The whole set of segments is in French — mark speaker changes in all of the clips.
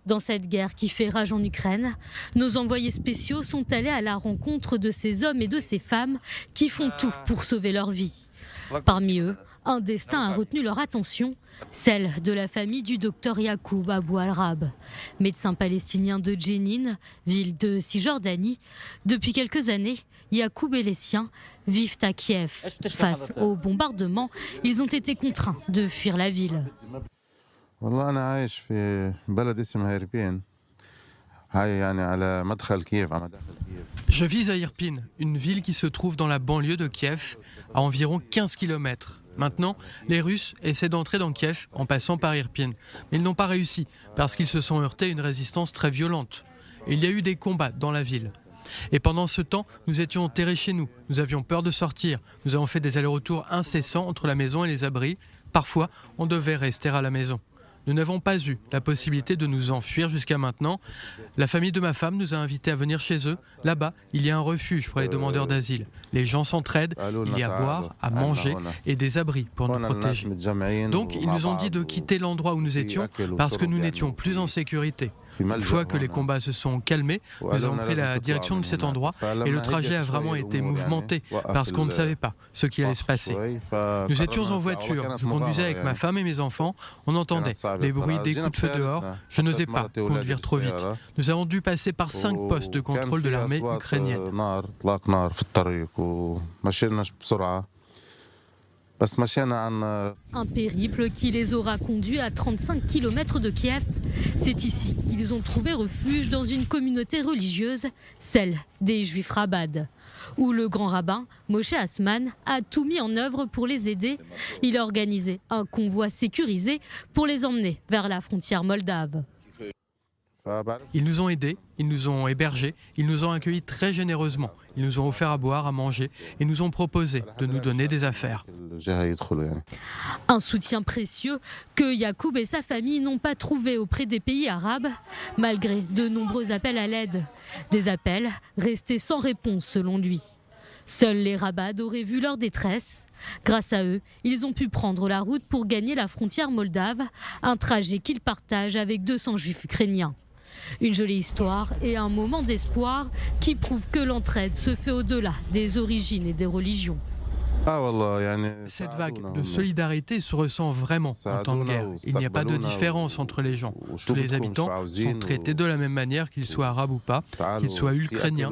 Speaker 1: Dans cette guerre qui fait rage en Ukraine, nos envoyés spéciaux sont allés à la rencontre de ces hommes et de ces femmes qui font tout pour sauver leur vie. Parmi eux, un destin a retenu leur attention, celle de la famille du docteur Yacoub Abou Al-Rab, médecin palestinien de Jenin, ville de Cisjordanie. Depuis quelques années, Yacoub et les siens vivent à Kiev. Face aux bombardements, ils ont été contraints de fuir la ville.
Speaker 2: والله أنا عايش في بلد اسمها إربين هاي يعني على مدخل كييف على مداخل كييف.
Speaker 3: Je vis à Irpin, une ville qui se trouve dans la banlieue de Kiev, à environ 15 km. Maintenant, les Russes essaient d'entrer dans Kiev en passant par Irpin, mais ils n'ont pas réussi parce qu'ils se sont heurtés à une résistance très violente. Il y a eu des combats dans la ville. Et pendant ce temps, nous étions enterrés chez nous. Nous avions peur de sortir. Nous avons fait des allers-retours incessants entre la maison et les abris. Parfois, on devait rester à la maison. Nous n'avons pas eu la possibilité de nous enfuir jusqu'à maintenant. La famille de ma femme nous a invités à venir chez eux. Là-bas, il y a un refuge pour les demandeurs d'asile. Les gens s'entraident, il y a à boire, à manger et des abris pour nous protéger. Donc, ils nous ont dit de quitter l'endroit où nous étions parce que nous n'étions plus en sécurité. Une fois que les combats se sont calmés, nous avons pris la direction de cet endroit et le trajet a vraiment été mouvementé parce qu'on ne savait pas ce qui allait se passer. Nous étions en voiture, je conduisais avec ma femme et mes enfants, on entendait les bruits des coups de feu dehors, je n'osais pas conduire trop vite. Nous avons dû passer par 5 postes de contrôle de l'armée ukrainienne.
Speaker 1: Un périple qui les aura conduits à 35 km de Kiev. C'est ici qu'ils ont trouvé refuge dans une communauté religieuse, celle des Juifs Chabad, où le grand rabbin, Moshe Asman, a tout mis en œuvre pour les aider. Il a organisé un convoi sécurisé pour les emmener vers la frontière moldave.
Speaker 3: Ils nous ont aidés, ils nous ont hébergés, ils nous ont accueillis très généreusement. Ils nous ont offert à boire, à manger et nous ont proposé de nous donner des affaires.
Speaker 1: Un soutien précieux que Yacoub et sa famille n'ont pas trouvé auprès des pays arabes, malgré de nombreux appels à l'aide. Des appels restés sans réponse selon lui. Seuls les Chabad auraient vu leur détresse. Grâce à eux, ils ont pu prendre la route pour gagner la frontière moldave, un trajet qu'ils partagent avec 200 juifs ukrainiens. Une jolie histoire et un moment d'espoir qui prouve que l'entraide se fait au-delà des origines et des religions.
Speaker 3: Cette vague de solidarité se ressent vraiment en temps de guerre. Il n'y a pas de différence entre les gens. Tous les habitants sont traités de la même manière, qu'ils soient arabes ou pas, qu'ils soient ukrainiens,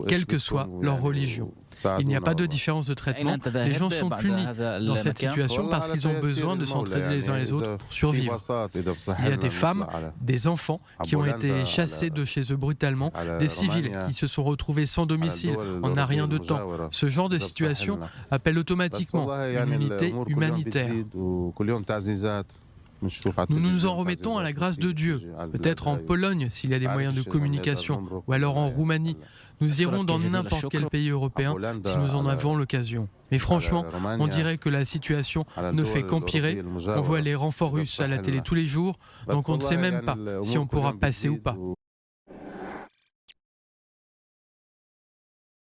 Speaker 3: quelle que soit leur religion. Il n'y a pas de différence de traitement. Les gens sont unis dans cette situation parce qu'ils ont besoin de s'entraider les uns les autres pour survivre. Il y a des femmes, des enfants qui ont été chassés de chez eux brutalement, des civils qui se sont retrouvés sans domicile en un rien de temps. Ce genre de situation appelle automatiquement une unité humanitaire. Nous nous en remettons à la grâce de Dieu, peut-être en Pologne s'il y a des moyens de communication, ou alors en Roumanie. Nous irons dans n'importe quel pays européen si nous en avons l'occasion. Mais franchement, on dirait que la situation ne fait qu'empirer. On voit les renforts russes à la télé tous les jours, donc on ne sait même pas si on pourra passer ou pas.